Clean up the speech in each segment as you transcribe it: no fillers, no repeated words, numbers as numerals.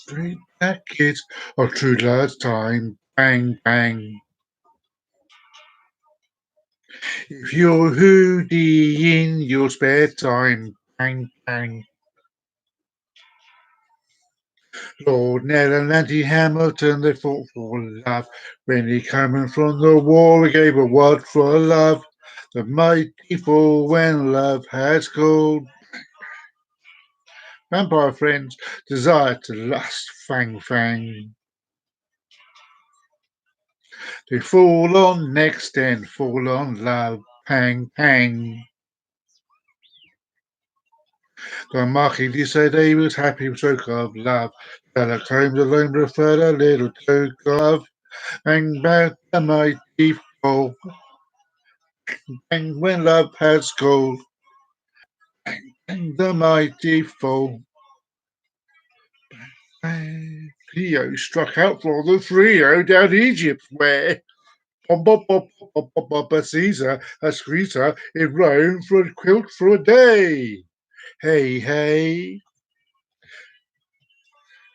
Straight jacket of true love's time. Bang, bang. If you're Hoodie in your spare time. Bang, bang. Lord Nell and Auntie Hamilton, they fought for love. When he coming from the war, he gave a word for love. The mighty fall when love has called. Vampire friends desire to lust, fang, fang. They fall on next and fall on love, pang, pang. The marquis said he was happy with stroke of love. Sherlock Holmes alone preferred a little toke of love. And back the mighty fall. And when love has called, and the mighty fall. And Cleo struck out for the trio down Egypt's way. Caesar has Creta in Rome for a quilt for a day. Hey, hey.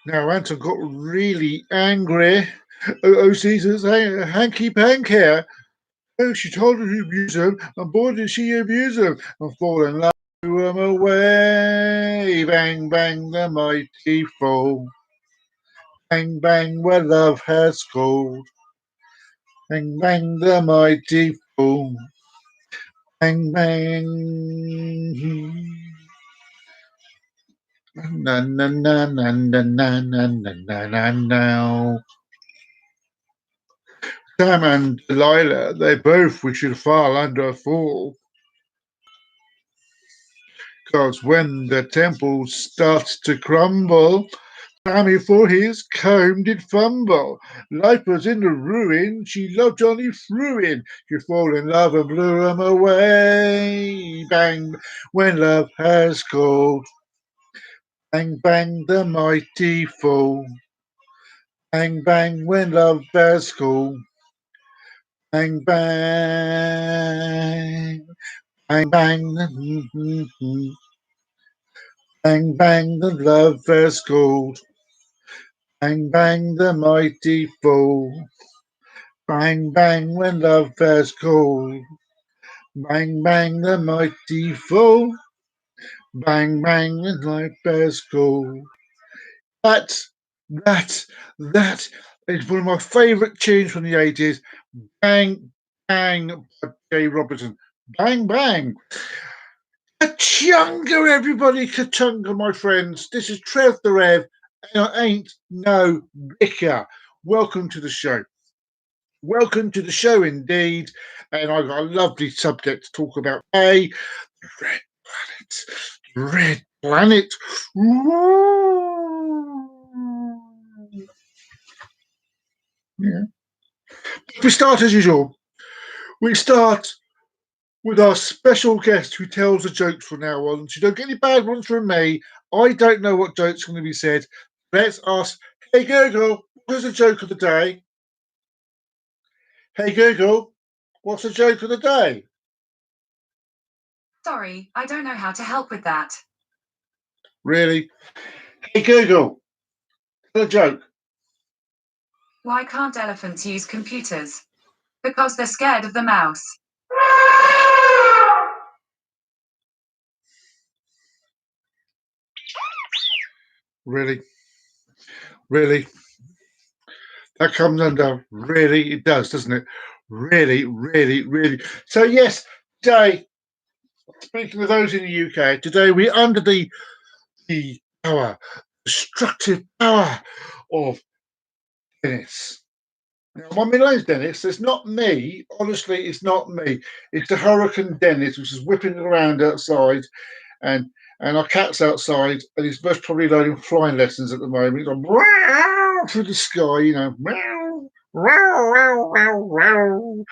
Now Anton got really angry. Oh, Caesar's hanky pank here. Oh, she told him to abuse him, and boy did she abuse him, and fall in love with him away. Bang, bang, the mighty fall. Bang, bang, where love has called. Bang, bang, the mighty fall. Bang, bang. Na na na na na na na na na na. Sam and Delilah, they both wish you'd fall under a fall. Because when the temple starts to crumble, Sammy for his comb did fumble. Life was in the ruin, she loved Johnny Fruin. She fall in love and blew him away. Bang, when love has called. Bang, bang, the mighty fall. Bang, bang, when love has called. Bang, bang, bang, bang, bang, bang, the love has called. Bang, bang, the mighty fall. Bang, bang, when love has called. Bang, bang, the mighty fall. Bang, bang, when love has called. That, that is one of my favourite tunes from the 80s. Bang, bang, by Jay Robertson. Bang, bang. Kachunga, everybody, Kachunga, my friends. This is Trev the Rev, and I ain't no bicker. Welcome to the show. Welcome to the show, indeed. And I've got a lovely subject to talk about. Hey, Red Planet. Red Planet. Yeah. We start as usual. We start with our special guest who tells the jokes from now on. So you don't get any bad ones from me. I don't know what joke's going to be said. Let's ask, hey Google, what is the joke of the day? Hey Google, what's the joke of the day? Sorry, I don't know how to help with that. Really? Hey Google, tell a joke. Why can't elephants use computers? Because they're scared of the mouse. Really? Really? That comes under really, it does, doesn't it? Really, really, really. So, yes, today, speaking of those in the UK, today we're under the power, destructive power of Dennis. Now, my middle name's Dennis. It's not me. Honestly, it's not me. It's the Hurricane Dennis, which is whipping around outside, and our cat's outside, and he's most probably learning flying lessons at the moment. He's like, "Meow," through the sky, you know. Meow, meow, meow, meow, meow.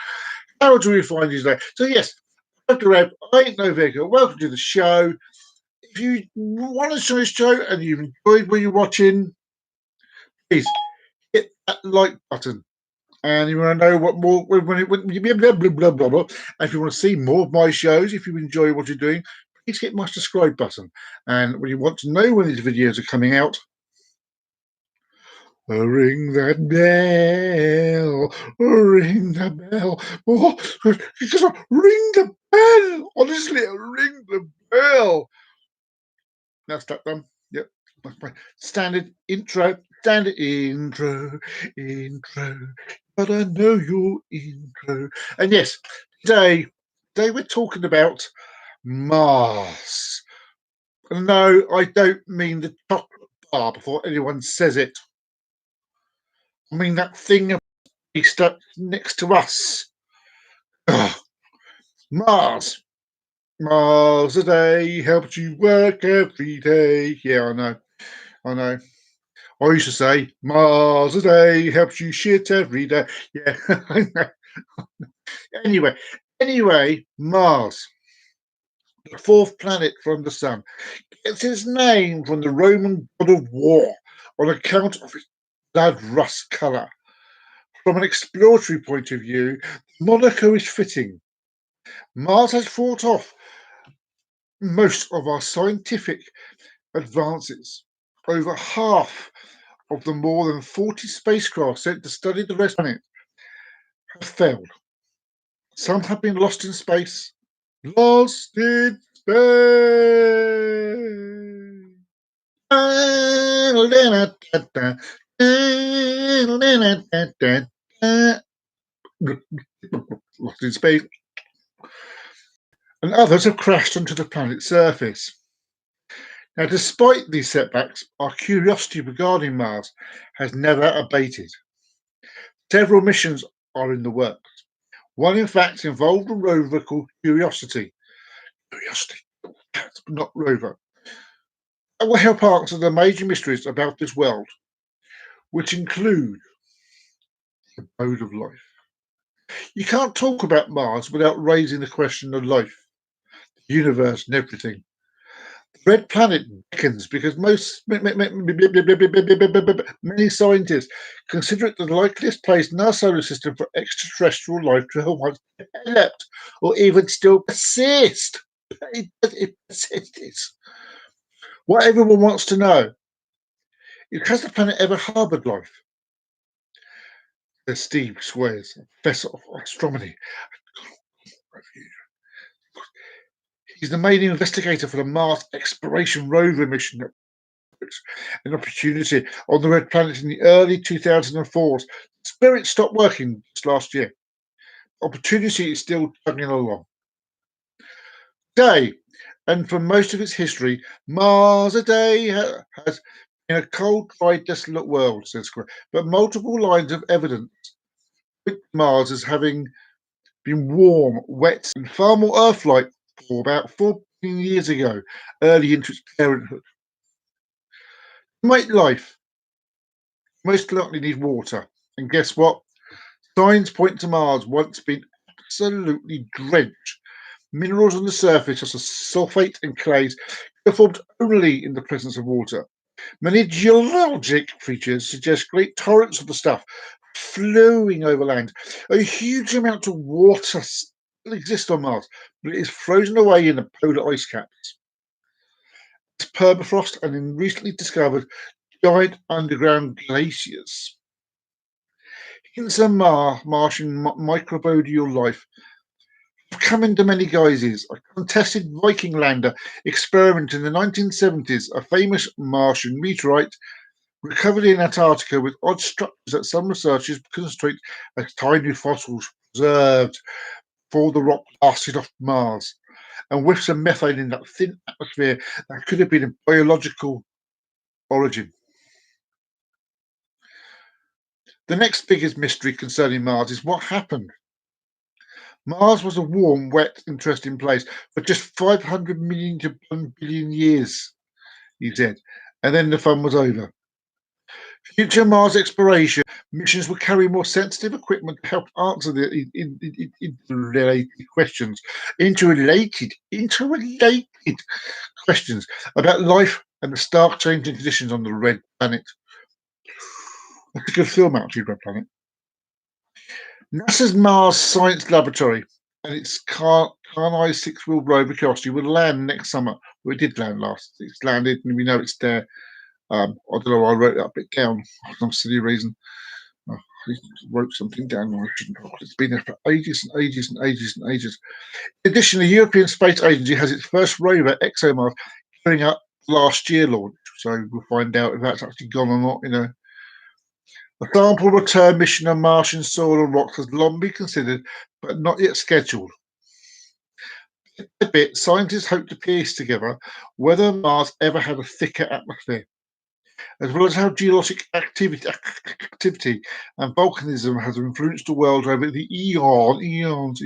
How do we find his day? So yes, Dr. Ed, I ain't no vigor. Welcome to the show. If you want to show this show and you've enjoyed what you're watching, please hit that like button. And you want to know what more, blah, blah, blah, blah, blah. And if you want to see more of my shows, if you enjoy what you're doing, please hit my subscribe button. And when you want to know when these videos are coming out, Ring that bell, ring the bell. Oh, you just ring the bell. Honestly, ring the bell. That's that done. Yep. That's my standard intro. Standard intro. But I know your intro. And yes, today we're talking about Mars. No, I don't mean the chocolate bar before anyone says it. I mean that thing stuck next to us. Ugh. Mars. Mars a day helps you work every day. Yeah, I know. I know. I used to say Mars a day helps you shit every day. Yeah, I know. Anyway, Mars, the fourth planet from the sun, gets its name from the Roman god of war on account of its blood rust colour. From an exploratory point of view, the moniker is fitting. Mars has fought off most of our scientific advances. Over half of the more than 40 spacecraft sent to study the red planet have failed. Some have been lost in space. Lost in space. Lost in space. And others have crashed onto the planet's surface. Now, despite these setbacks, our curiosity regarding Mars has never abated. Several missions are in the works. One, in fact, involved a rover called Curiosity. Curiosity, not rover. That will help answer the major mysteries about this world, which include the abode of life. You can't talk about Mars without raising the question of life, the universe, and everything. The red planet beckons because many scientists consider it the likeliest place in our solar system for extraterrestrial life to have once developed or even still persist. It persists. What everyone wants to know is, has the planet ever harboured life? There's Steve Swears, Professor of Astronomy. He's the main investigator for the Mars Exploration Rover mission, an opportunity on the red planet in the early 2004s. Spirit stopped working just last year. Opportunity is still chugging along. Today, and for most of its history, Mars a day has been a cold, dry, desolate world, says Chris, but multiple lines of evidence with Mars as having been warm, wet, and far more Earth-like for about 14 years ago, early into its parenthood. To make life, most likely need water. And guess what? Signs point to Mars once been absolutely drenched. Minerals on the surface, such as sulfate and clays, are formed only in the presence of water. Many geologic features suggest great torrents of the stuff flowing over land. A huge amount of water still exists on Mars, but it is frozen away in the polar ice caps. It's permafrost and in recently discovered giant underground glaciers. Hints of Martian microbial life have come into many guises. A contested Viking lander experiment in the 1970s, a famous Martian meteorite recovered in Antarctica with odd structures that some researchers concentrate as tiny fossils preserved for the rock blasted off Mars, and with some methane in that thin atmosphere that could have been a biological origin. The next biggest mystery concerning Mars is what happened. Mars was a warm, wet, interesting place for just 500 million to 1 billion years, he said, and then the fun was over. Future Mars exploration missions will carry more sensitive equipment to help answer the interrelated questions about life and the stark changing conditions on the red planet. That's a good film, actually, Red Planet. NASA's Mars Science Laboratory and its Carneye six-wheel rover Curiosity will land next summer. Well, it did land last. It's landed, and we know it's there. I don't know why I wrote that bit down for some silly reason. I wrote something down I shouldn't have. It's been there for ages and ages and ages and ages. In addition, the European Space Agency has its first rover, ExoMars, carrying out last year launch. So we'll find out if that's actually gone or not. A sample return mission on Martian soil and rocks has long been considered, but not yet scheduled. Bit by bit, scientists hope to piece together whether Mars ever had a thicker atmosphere, as well as how geologic activity and volcanism has influenced the world over the eons.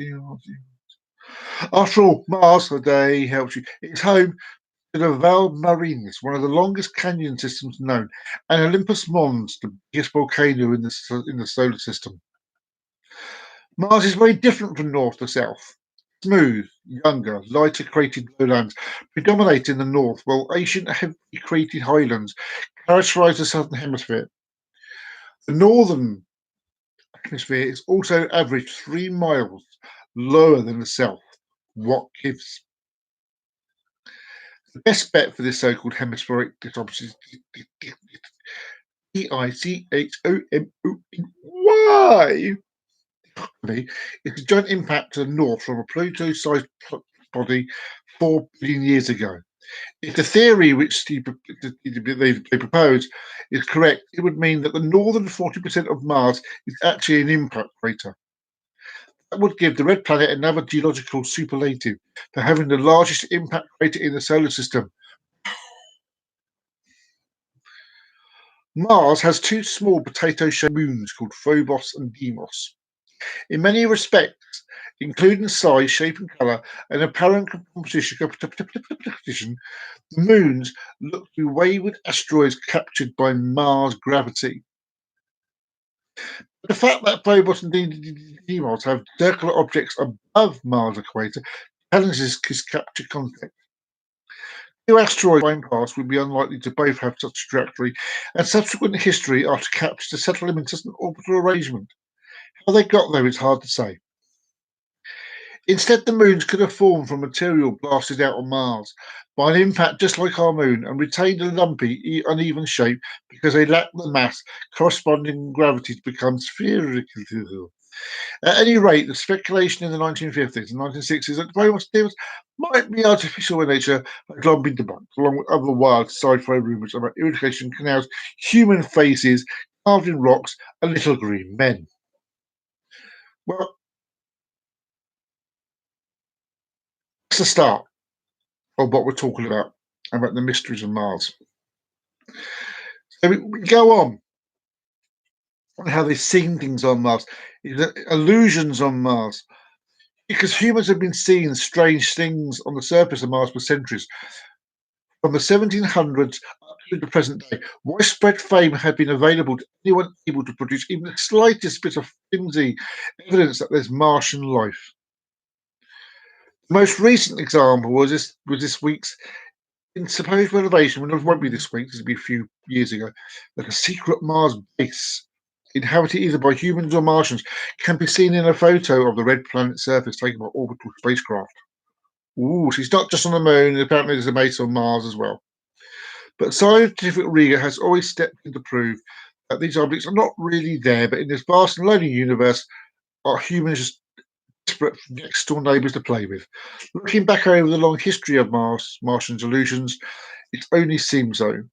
After all, Mars, a day helps you. It's home to the Val Marinis, one of the longest canyon systems known, and Olympus Mons, the biggest volcano in the solar system. Mars is very different from north to south. Smooth, younger, lighter cratered lowlands predominate in the north, while ancient, heavily cratered highlands characterize the southern hemisphere. The northern hemisphere is also averaged 3 miles lower than the south. What gives? The best bet for this so-called hemispheric disruption is Dichomy. It's a giant impact to the north from a Pluto-sized body 4 billion years ago. If the theory which they propose is correct, it would mean that the northern 40% of Mars is actually an impact crater. That would give the red planet another geological superlative for having the largest impact crater in the solar system. Mars has 2 small potato-shaped moons called Phobos and Deimos. In many respects, including size, shape, and colour, and apparent composition, the moons look to be wayward asteroids captured by Mars' gravity. The fact that Phobos and Deimos have circular objects above Mars' equator challenges this capture concept. 2 asteroids flying past would be unlikely to both have such a trajectory, and subsequent history after capture to settle them into an orbital arrangement. How they got there is hard to say. Instead, the moons could have formed from material blasted out on Mars by an impact just like our moon and retained a lumpy, uneven shape because they lacked the mass corresponding gravity to become spherical. At any rate, the speculation in the 1950s and 1960s that Phobos might be artificial in nature had long been debunked, along with other wild sci-fi rumours about irrigation canals, human faces carved in rocks, and little green men. Well, that's the start of what we're talking about the mysteries of Mars. So we go on how they've seen things on Mars, illusions on Mars, because humans have been seeing strange things on the surface of Mars for centuries. From the 1700s up to the present day, widespread fame had been available to anyone able to produce even the slightest bit of flimsy evidence that there's Martian life. The most recent example was this week's supposed revelation, well, it won't be this week, this will be a few years ago, that a secret Mars base, inhabited either by humans or Martians, can be seen in a photo of the red planet surface taken by orbital spacecraft. Ooh, she's not just on the moon, apparently there's a base on Mars as well. But scientific rigor has always stepped in to prove that these objects are not really there, but in this vast and lonely universe, are humans just desperate for next door neighbours to play with. Looking back over the long history of Martian illusions, it only seems so. In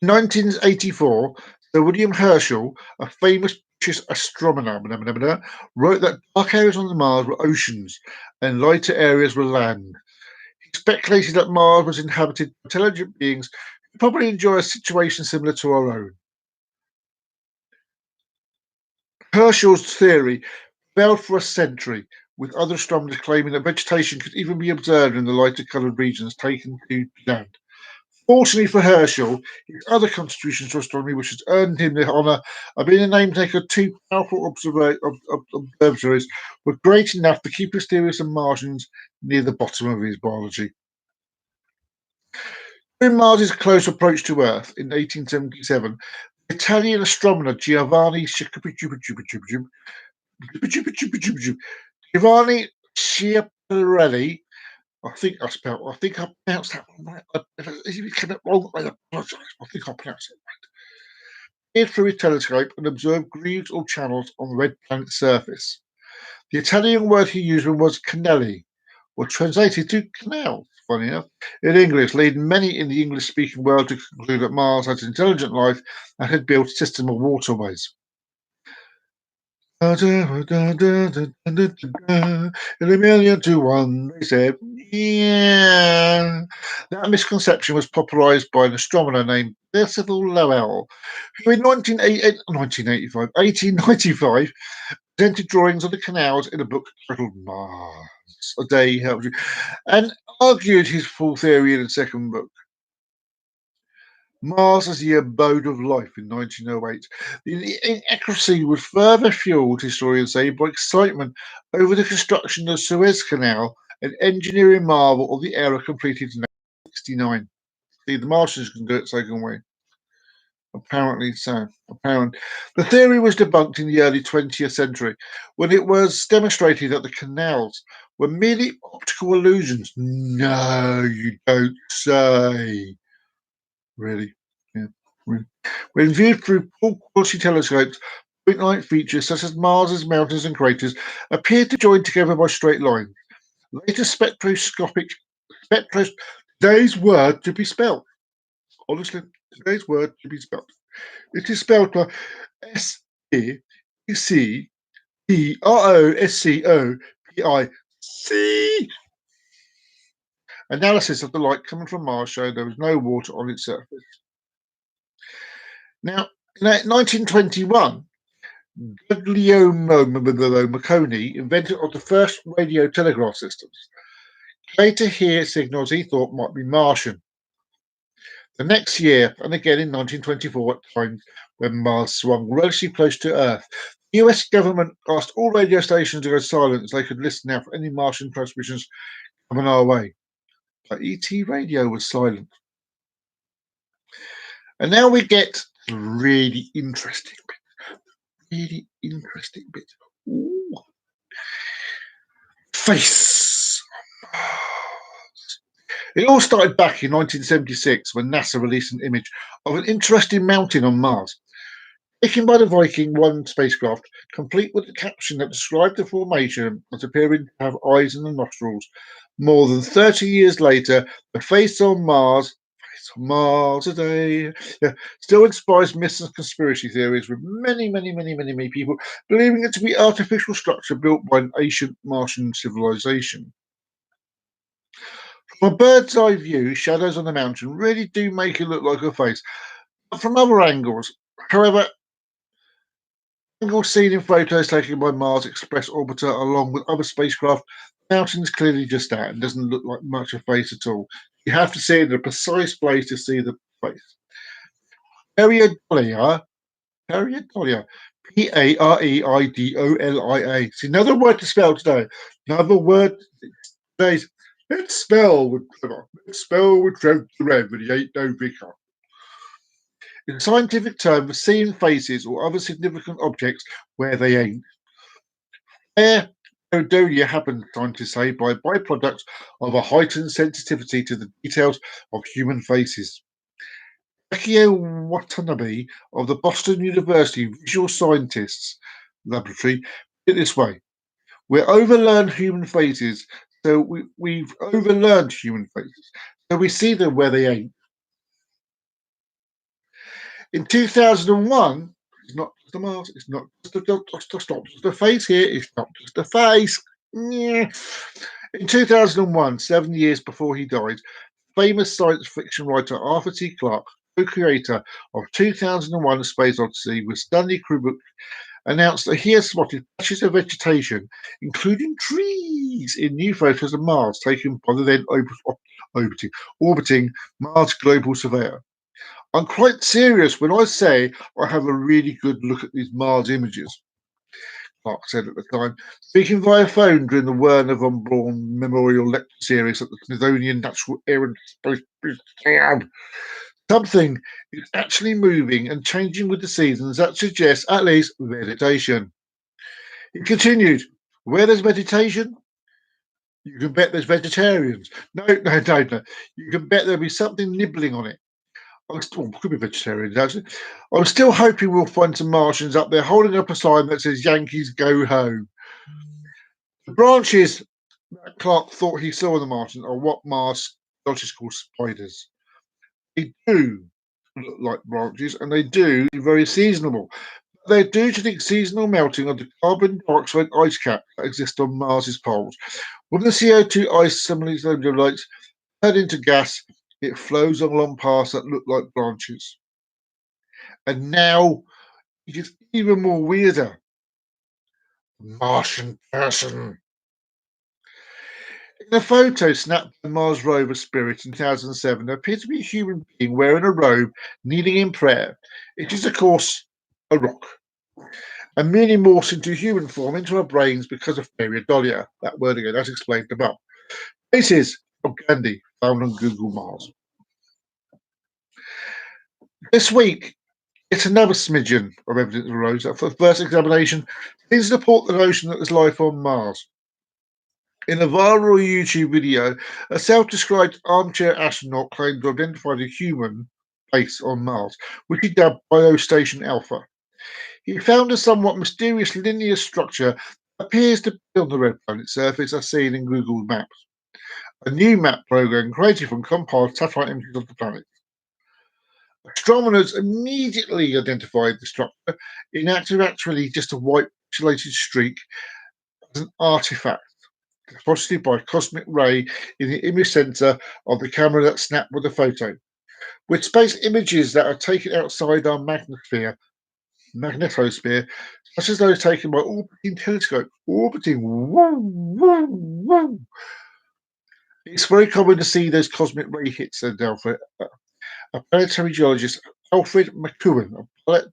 1984, Sir William Herschel, a famous British astronomer, wrote that dark areas on Mars were oceans and lighter areas were land. He speculated that Mars was inhabited by intelligent beings who probably enjoy a situation similar to our own. Herschel's theory prevailed for a century, with other astronomers claiming that vegetation could even be observed in the lighter coloured regions taken to land. Fortunately for Herschel, his other contributions to astronomy, which has earned him the honour of being a namesake of 2 powerful observatories, were great enough to keep his theories of Martians near the bottom of his biology. During Mars's close approach to Earth in 1877, the Italian astronomer Giovanni Schiaparelli I think I pronounced that one right. If you get it wrong, I apologise. I think I pronounced it right. Peered through his telescope and observed grooves or channels on the red planet's surface. The Italian word he used was canelli, or translated to canal, funny enough, in English, leading many in the English-speaking world to conclude that Mars had intelligent life and had built a system of waterways. In a million to one, they said, yeah. That misconception was popularised by an astronomer named Percival Lowell, who in 1895 presented drawings of the canals in a book titled Mars, A Day Helps You, and argued his full theory in the second book. Mars as the abode of life in 1908. The inaccuracy was further fueled, historians say, by excitement over the construction of the Suez Canal, an engineering marvel of the era completed in 1969. See, the Martians can do it, so can we. Apparently so. Apparently. The theory was debunked in the early 20th century when it was demonstrated that the canals were merely optical illusions. No, you don't say. Really? Yeah. Really. When viewed through poor quality telescopes, point-light features such as Mars's mountains and craters appear to join together by straight lines. Later today's word to be spelt. Honestly, today's word to be spelt. It is spelled like SAPTROSCOPIC. Analysis of the light coming from Mars showed there was no water on its surface. Now, in 1921, Guglielmo Marconi invented the first radio telegraph systems, made to hear signals he thought might be Martian. The next year, and again in 1924, at times when Mars swung relatively close to Earth, the US government asked all radio stations to go silent so they could listen out for any Martian transmissions coming our way. But ET radio was silent. And now we get the really interesting bit. Ooh. Face. It all started back in 1976 when NASA released an image of an interesting mountain on Mars, taken by the Viking 1 spacecraft, complete with a caption that described the formation as appearing to have eyes in the nostrils. More than 30 years later, the face on Mars today, still inspires myths and conspiracy theories, with many people believing it to be artificial structure built by an ancient Martian civilization. From a bird's eye view, shadows on the mountain really do make it look like a face. But from other angles, however, angles seen in photos taken by Mars Express Orbiter along with other spacecraft, the mountain is clearly just that and doesn't look like much a face at all. You have to see it in a precise place to see the face. Pareidolia, Pareidolia. See, another word to spell today. Another word today. Let's spell with Trevor. Let's spell with Trevor when he ain't no vicar. In a scientific term for seeing faces or other significant objects where they ain't. Pareidolia happens, scientists say, by byproduct of a heightened sensitivity to the details of human faces. Akio Watanabe of the Boston University Visual Scientists Laboratory put it this way: we've overlearned human faces, so we've overlearned human faces, so we see them where they ain't. In 2001, it's not just the Mars, it's not just the face here, it's not just the face. In 2001, 7 years before he died, famous science fiction writer Arthur C. Clarke, co-creator of 2001: A Space Odyssey with Stanley Kubrick, announced that he has spotted patches of vegetation, including trees, in new photos of Mars taken by the then orbiting Mars Global Surveyor. I'm quite serious when I say I have a really good look at these Mars images, Clarke said at the time, speaking via phone during the Werner von Braun Memorial Lecture Series at the Smithsonian Natural Air and Space Museum. Something is actually moving and changing with the seasons that suggests at least vegetation. He continued, where there's vegetation, You can bet there's vegetarians. No, no, no, no. You can bet there'll be something nibbling on it. Could be vegetarians, actually. I'm still hoping we'll find some Martians up there holding up a sign that says Yankees go home. The branches that Clark thought he saw in the Martian are what Mars scientists call spiders. They do look like branches, and they do very seasonal. They're due to the seasonal melting of the carbon dioxide ice cap that exists on Mars's poles. When the CO2 ice stimulates turn into gas, it flows along paths that look like branches. And now it is even more weirder. Martian person. In a photo snapped by Mars rover Spirit in 2007, there appears to be a human being wearing a robe, kneeling in prayer. It is, of course, a rock. And merely morphs into human form into our brains because of pareidolia. That word again, as explained above. Faces of Gandhi found on Google Mars. This week, it's another smidgen of evidence arose that for first examination seems to support the notion that there's life on Mars. In a viral YouTube video, a self-described armchair astronaut claimed to identify a human base on Mars, which he dubbed Biostation Alpha. He found a somewhat mysterious linear structure that appears to be on the red planet surface as seen in Google Maps, a new map program created from compiled satellite images of the planet. Astronomers immediately identified the structure in actually just a white pixelated streak as an artifact, deposited by a cosmic ray in the image sensor of the camera that snapped with the photo. With space images that are taken outside our magnetosphere, such as those taken by orbiting telescopes, orbiting, woo, woo, woo. It's very common to see those cosmic ray hits, said Alfred, a planetary geologist, Alfred McEwen, a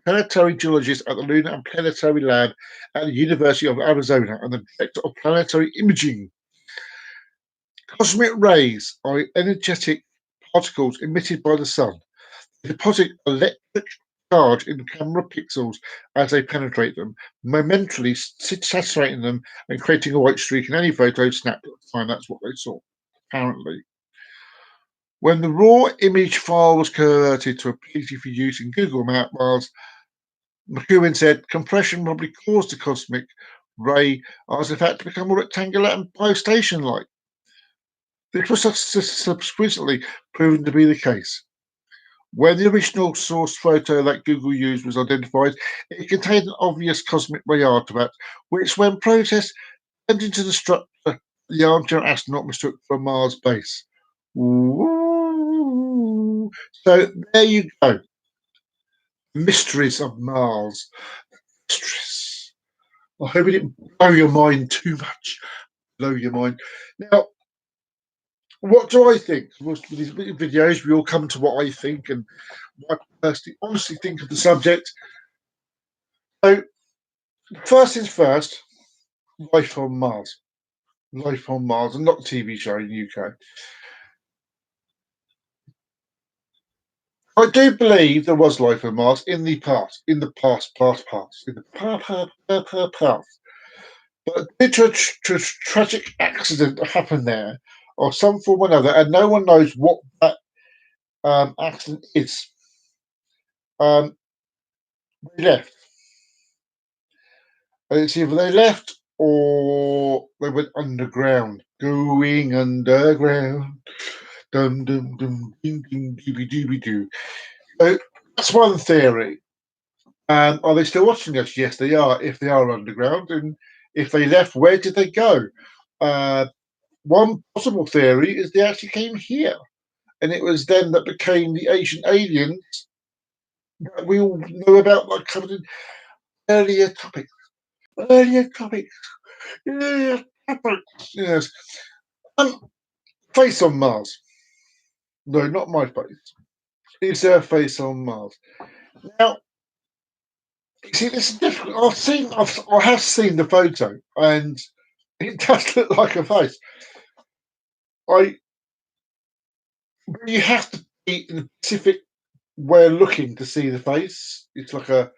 planetary geologist at the Lunar and Planetary Lab at the University of Arizona and the director of planetary imaging. Cosmic rays are energetic particles emitted by the sun. They deposit electric charge in the camera pixels as they penetrate them, momentarily saturating them and creating a white streak in any photo snapped at the time. That's what they saw, apparently. When the raw image file was converted to a PNG for use in Google Maps, McEwen said compression probably caused the cosmic ray as in fact to become more rectangular and biostation-like. This was subsequently proven to be the case. When the original source photo that Google used was identified, it contained an obvious cosmic ray artifact, which, when processed, turned into the structure the armchair astronaut mistook for a Mars base. Ooh. So there you go. Mysteries of Mars. Mysteries. I hope it didn't blow your mind too much. Blow your mind. Now, what do I think? With these videos, we all come to what I think and what I personally honestly think of the subject. So, first things first, life on Mars. Life on Mars, and not the TV show in the UK. I do believe there was life on Mars in the past, in the past. But due to a tragic accident that happened there, or some form or another, and no one knows what that accident is. They left. And it's either they left or they went underground. Going underground. Dum dum dum ding ding dooby dooby doo. So that's one theory. Are they still watching us? Yes, they are. If they are underground, and if they left, where did they go? One possible theory is they actually came here, and it was them that became the ancient aliens that we all know about, like covered in earlier topics. Earlier topics. Earlier topics. Yes. Face on Mars. No, not my face. Is there a face on Mars? Now, you see, this is difficult. I have seen the photo, and it does look like a face. You have to be in a specific way of looking to see the face. It's like a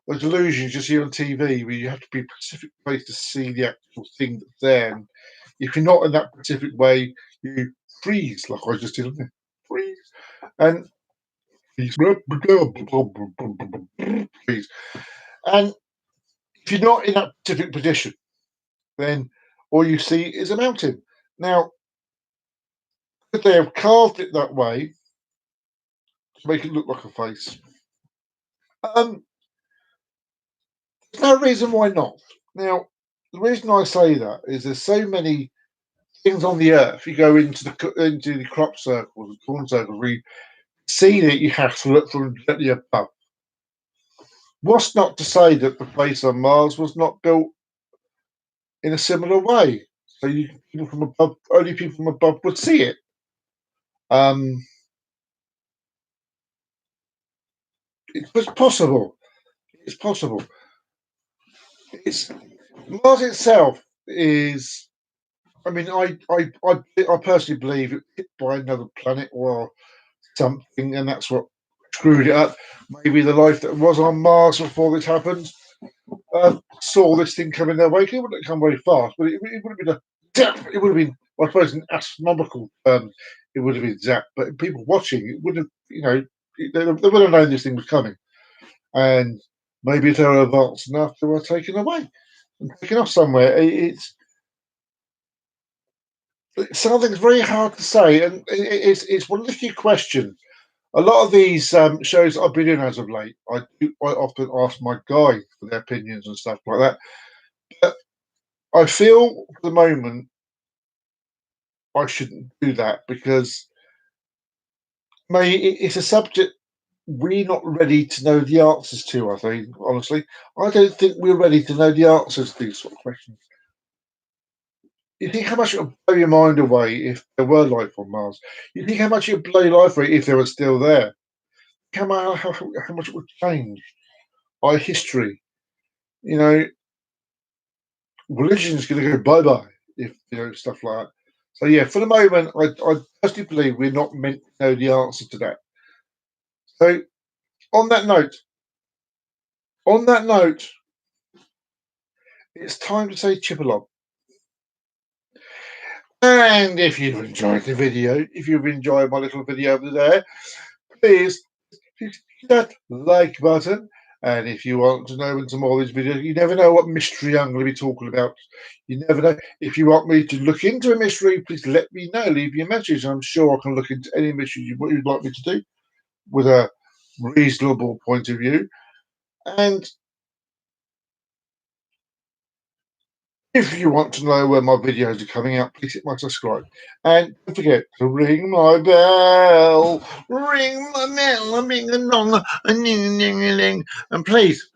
those illusions you see on TV where you have to be a specific place to see the actual thing that's there. And if you're not in that specific way, you freeze, like I just did, didn't I? Freeze. And freeze. Freeze. And if you're not in that specific position, then all you see is a mountain. Now, could they have carved it that way to make it look like a face? Um, there's no reason why not. Now, the reason I say that is there's so many things on the earth. You go into the crop circles, the corn circles, where you see it, you have to look from directly above. What's not to say that the place on Mars was not built in a similar way? So people from above, only people from above would see it. It's possible. It's possible. It's Mars itself is. I mean, I personally believe it's hit by another planet or something, and that's what screwed it up. Maybe the life that was on Mars before this happened saw this thing coming their way. It wouldn't come very fast, but it would have been a zap. It would have been, I suppose, an astronomical. It would have been zap, but people watching it would have, they would have known this thing was coming, and maybe if they were advanced enough, they were taken away and taken off somewhere. It's something's very hard to say, and it's one of the few questions. A lot of these shows I've been in as of late, I often ask my guys for their opinions and stuff like that. But I feel for the moment I shouldn't do that because it's a subject we're not ready to know the answers to. I think, honestly, I don't think we're ready to know the answers to these sort of questions. You think how much it would blow your mind away if there were life on Mars? You think how much it would blow your life away if they were still there? How much it would change our history? You know, religion is going to go bye bye if stuff like that. So yeah, for the moment, I personally believe we're not meant to know the answer to that. So on that note, on that note, it's time to say chip along. And if you've enjoyed the video, if you've enjoyed my little video over there, please hit that like button. And if you want to know some more of these videos, you never know what mystery I'm going to be talking about. You never know. If you want me to look into a mystery, please let me know. Leave me a message. I'm sure I can look into any mystery you'd like me to do with a reasonable point of view. And if you want to know when my videos are coming out, please hit my subscribe. And don't forget to ring my bell. Ring my bell, ring a dong, a ning ning a ling. And please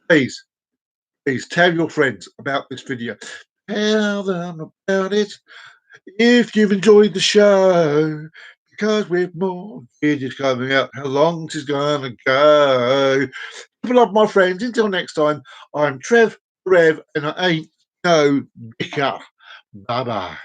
tell your friends about this video. Tell them about it if you've enjoyed the show. Because with more videos coming out, how long this is gonna go. People love my friends. Until next time, I'm Trev Rev, and I ain't no bicker. Bye bye.